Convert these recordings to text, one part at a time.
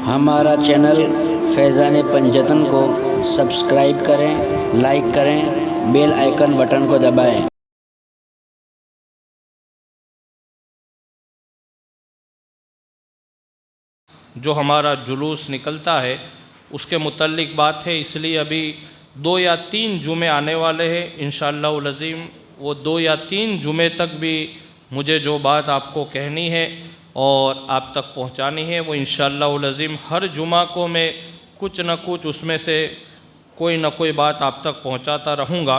हमारा चैनल फैज़ान पंजतन को सब्सक्राइब करें, लाइक करें, बेल आइकन बटन को दबाएं। जो हमारा जुलूस निकलता है उसके मुतल्लिक बात है, इसलिए अभी 2 या 3 जुमे आने वाले हैं इंशाअल्लाह अज़ीम। वो 2 या 3 जुमे तक भी मुझे जो बात आपको कहनी है और आप तक पहुंचानी है वो इंशाअल्लाह अज़ीम हर जुमा को मैं कुछ न कुछ उसमें से कोई न कोई बात आप तक पहुंचाता रहूँगा।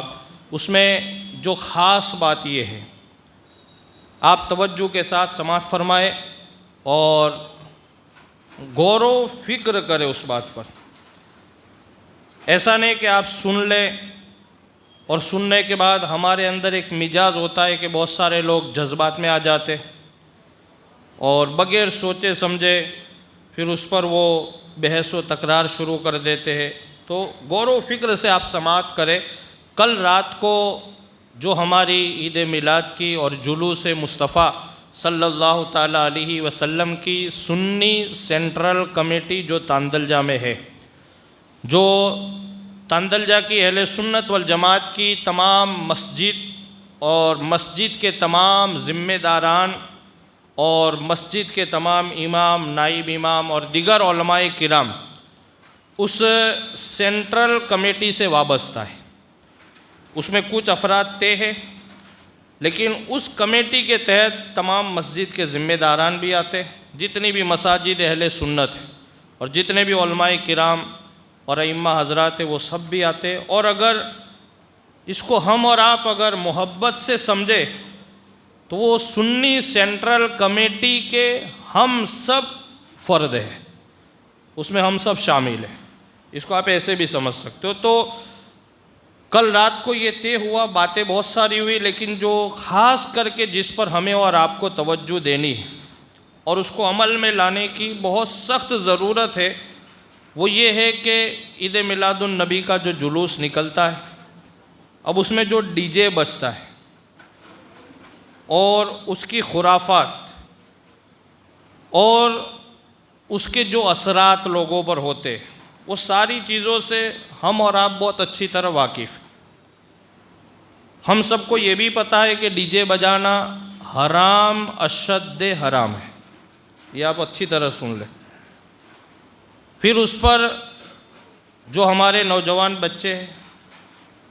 उसमें जो ख़ास बात ये है, आप तवज्जो के साथ समाअत फरमाए और गौर फिक्र करें उस बात पर। ऐसा नहीं कि आप सुन लें और सुनने के बाद हमारे अंदर एक मिजाज होता है कि बहुत सारे लोग जज्बात में आ जाते और बग़ैर सोचे समझे फिर उस पर वो बहस व तकरार शुरू कर देते हैं। तो गौर व फिक्र से आप समाअत करें। कल रात को जो हमारी ईद मिलाद की और जुलूस मुस्तफ़ा सल्लल्लाहु ताला अलैहि वसल्लम की सुन्नी सेंट्रल कमेटी जो तांदलजा में है, जो तांदलजा की अहले सुन्नत वल जमात की तमाम मस्जिद और मस्जिद के तमाम ज़िम्मेदारान और मस्जिद के तमाम इमाम, नाइब इमाम और दीगर उलमाए किराम उस सेंट्रल कमेटी से वाबस्ता है। उसमें कुछ अफराद तय है, लेकिन उस कमेटी के तहत तमाम मस्जिद के ज़िम्मेदारान भी आते हैं, जितनी भी मसाजिद अहले सुन्नत है और जितने भी उलमाए किराम और अइम्मा हज़रात है वो सब भी आते हैं। और अगर इसको हम और आप अगर मोहब्बत से समझे तो वो सुन्नी सेंट्रल कमेटी के हम सब फ़र्द है, उसमें हम सब शामिल हैं। इसको आप ऐसे भी समझ सकते हो। तो कल रात को ये तय हुआ, बातें बहुत सारी हुई, लेकिन जो ख़ास करके जिस पर हमें और आपको तवज्जो देनी है और उसको अमल में लाने की बहुत सख्त ज़रूरत है, वो ये है कि ईद मिलादुन नबी का जो जुलूस निकलता है, अब उसमें जो डीजे बजता है और उसकी खुराफात और उसके जो असरात लोगों पर होते हैं, वो सारी चीज़ों से हम और आप बहुत अच्छी तरह वाकिफ़। हम सबको ये भी पता है कि डीजे बजाना हराम अशद्दे हराम है, ये आप अच्छी तरह सुन लें। फिर उस पर जो हमारे नौजवान बच्चे हैं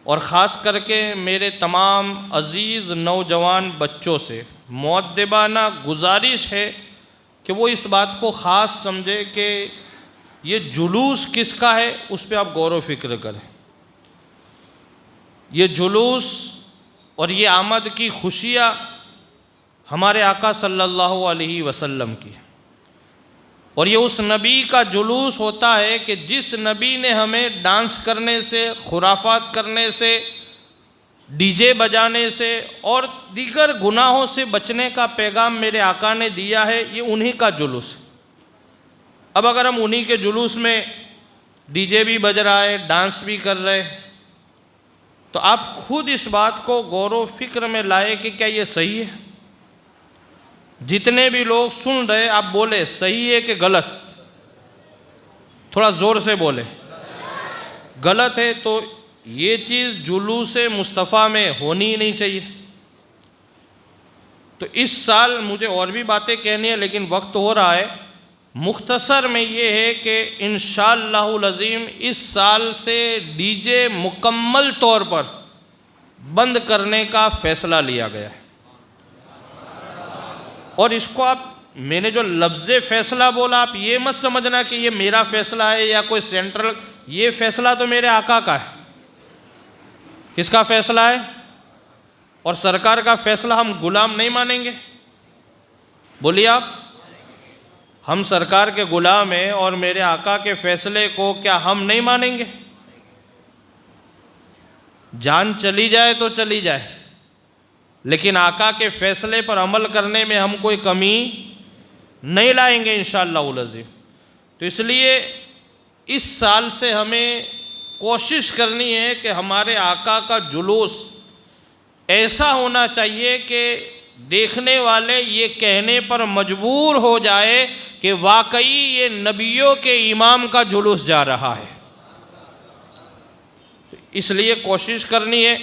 और ख़ास करके मेरे तमाम अज़ीज़ नौजवान बच्चों से मुअद्दिबाना गुजारिश है कि वो इस बात को ख़ास समझे कि ये जुलूस किसका है, उस पर आप गौर व फिक्र करें। ये जुलूस और ये आमद की खुशियाँ हमारे आका सल्लल्लाहु अलैहि वसल्लम की, और ये उस नबी का जुलूस होता है कि जिस नबी ने हमें डांस करने से, खुराफात करने से, डीजे बजाने से और दीगर गुनाहों से बचने का पैगाम मेरे आका ने दिया है। ये उन्हीं का जुलूस। अब अगर हम उन्हीं के जुलूस में डीजे भी बज रहा है, डांस भी कर रहे, तो आप खुद इस बात को गौर व फिक्र में लाए कि क्या ये सही है। जितने भी लोग सुन रहे, आप बोले सही है कि गलत, थोड़ा ज़ोर से बोले। गलत है तो ये चीज़ जुलूस मुस्तफ़ा में होनी ही नहीं चाहिए। तो इस साल मुझे और भी बातें कहनी है, लेकिन वक्त हो रहा है। मुख्तसर में ये है कि इंशाअल्लाहुल अज़ीम इस साल से डीजे मुकम्मल तौर पर बंद करने का फ़ैसला लिया गया है। और इसको आप, मैंने जो लफ्ज़ फ़ैसला बोला, आप ये मत समझना कि ये मेरा फ़ैसला है या कोई सेंट्रल, ये फ़ैसला तो मेरे आका का है। किसका फ़ैसला है? और सरकार का फ़ैसला हम गुलाम नहीं मानेंगे? बोलिए आप। हम सरकार के गुलाम हैं और मेरे आका के फ़ैसले को क्या हम नहीं मानेंगे? जान चली जाए तो चली जाए, लेकिन आका के फ़ैसले पर अमल करने में हम कोई कमी नहीं लाएंगे इंशाअल्लाहुल अज़ीम। तो इसलिए इस साल से हमें कोशिश करनी है कि हमारे आका का जुलूस ऐसा होना चाहिए कि देखने वाले ये कहने पर मजबूर हो जाए कि वाकई ये नबियों के इमाम का जुलूस जा रहा है। इसलिए कोशिश करनी है।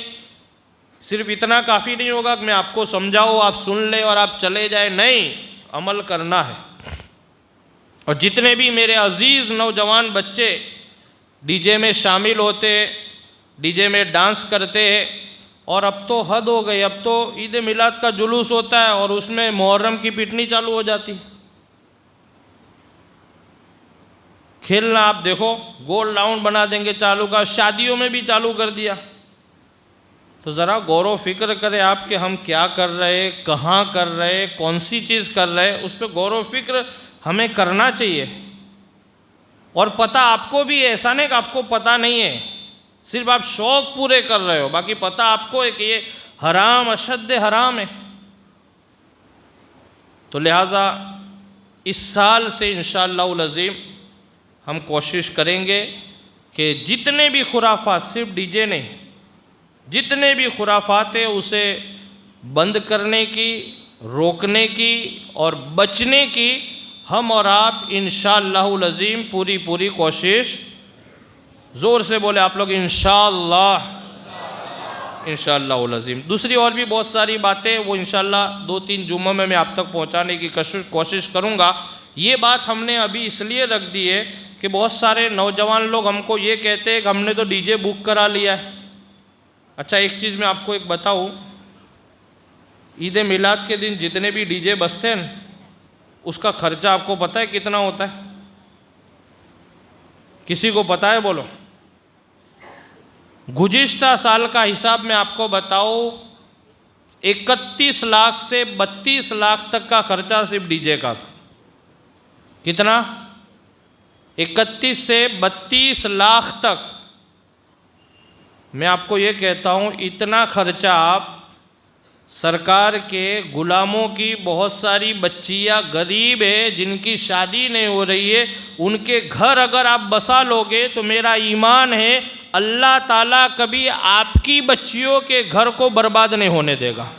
सिर्फ इतना काफ़ी नहीं होगा कि मैं आपको समझाऊँ, आप सुन ले और आप चले जाए, नहीं, अमल करना है। और जितने भी मेरे अजीज़ नौजवान बच्चे डीजे में शामिल होते, डीजे में डांस करते हैं, और अब तो हद हो गई, अब तो ईद मिलाद का जुलूस होता है और उसमें मुहर्रम की पिटनी चालू हो जाती। खेलना आप देखो, गोल राउंड बना देंगे चालू का, शादियों में भी चालू कर दिया। तो ज़रा गौर फिक्र करें आप कि हम क्या कर रहे, कहाँ कर रहे, कौन सी चीज़ कर रहे, उस पर गौर फिक्र हमें करना चाहिए। और पता आपको भी, ऐसा नहीं कि आपको पता नहीं है, सिर्फ आप शौक़ पूरे कर रहे हो, बाकी पता आपको है कि ये हराम, अशद्द हराम है। तो लिहाजा इस साल से इंशाअल्लाह अज़ीम हम कोशिश करेंगे कि जितने भी खुराफात, सिर्फ डीजे नहीं, जितने भी खुराफात है उसे बंद करने की, रोकने की और बचने की हम और आप इंशाअल्लाह अज़ीम पूरी कोशिश। ज़ोर से बोले आप लोग, इंशाअल्लाह, इंशाअल्लाह अज़ीम। दूसरी और भी बहुत सारी बातें, वो इंशाअल्लाह 2-3 जुम्मों में मैं आप तक पहुंचाने की कोशिश करूंगा। ये बात हमने अभी इसलिए रख दी है कि बहुत सारे नौजवान लोग हमको ये कहते हैं कि हमने तो डीजे बुक करा लिया है। अच्छा, एक चीज़ मैं आपको एक बताऊं, ईद मिलाद के दिन जितने भी डीजे बजते हैं, उसका खर्चा आपको पता है कितना होता है? किसी को पता है? बोलो। गुज़िश्ता साल का हिसाब मैं आपको बताऊं, 31 लाख से 32 लाख तक का खर्चा सिर्फ डीजे का था। कितना? 31 से 32 लाख तक। मैं आपको ये कहता हूँ, इतना खर्चा आप सरकार के गुलामों की बहुत सारी बच्चियाँ गरीब है जिनकी शादी नहीं हो रही है, उनके घर अगर आप बसा लोगे तो मेरा ईमान है अल्लाह ताला कभी आपकी बच्चियों के घर को बर्बाद नहीं होने देगा।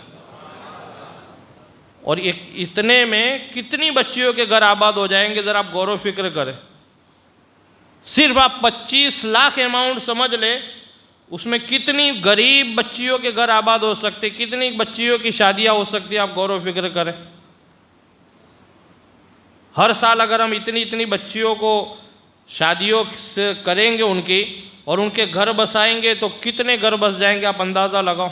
और इतने में कितनी बच्चियों के घर आबाद हो जाएंगे, ज़रा आप गौर फिक्र करें। सिर्फ आप 25 लाख अमाउंट समझ ले, उसमें कितनी गरीब बच्चियों के घर आबाद हो सकते, कितनी बच्चियों की शादियां हो सकती है, आप गौर फिक्र करें। हर साल अगर हम इतनी बच्चियों को शादियों से करेंगे उनकी और उनके घर बसाएंगे तो कितने घर बस जाएंगे, आप अंदाज़ा लगाओ।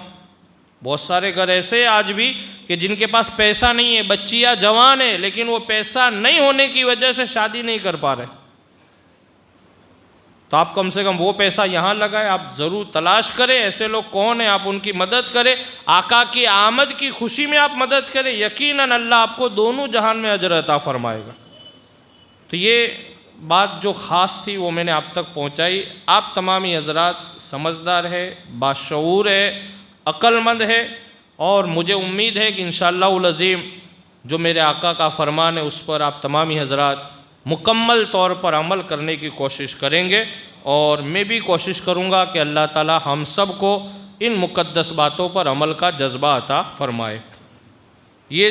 बहुत सारे घर ऐसे आज भी कि जिनके पास पैसा नहीं है, बच्चियां जवान है, लेकिन वो पैसा नहीं होने की वजह से शादी नहीं कर पा रहे। तो आप कम से कम वो पैसा यहाँ लगाए, आप ज़रूर तलाश करें ऐसे लोग कौन है, आप उनकी मदद करें, आका की आमद की खुशी में आप मदद करें, यकीनन अल्लाह आपको दोनों जहान में अजर अता फरमाएगा। तो ये बात जो ख़ास थी वो मैंने आप तक पहुँचाई। आप तमामी हज़रात समझदार है, बाशऊर है, अक्लमंद है, और मुझे उम्मीद है कि इंशाअल्लाह अज़ीम जो मेरे आका का फरमान है उस पर आप तमामी हज़रात मुकम्मल तौर पर अमल करने की कोशिश करेंगे। और मैं भी कोशिश करूँगा कि अल्लाह ताला हम सब को इन मुक़द्दस बातों पर अमल का जज्बा अता फ़रमाए। ये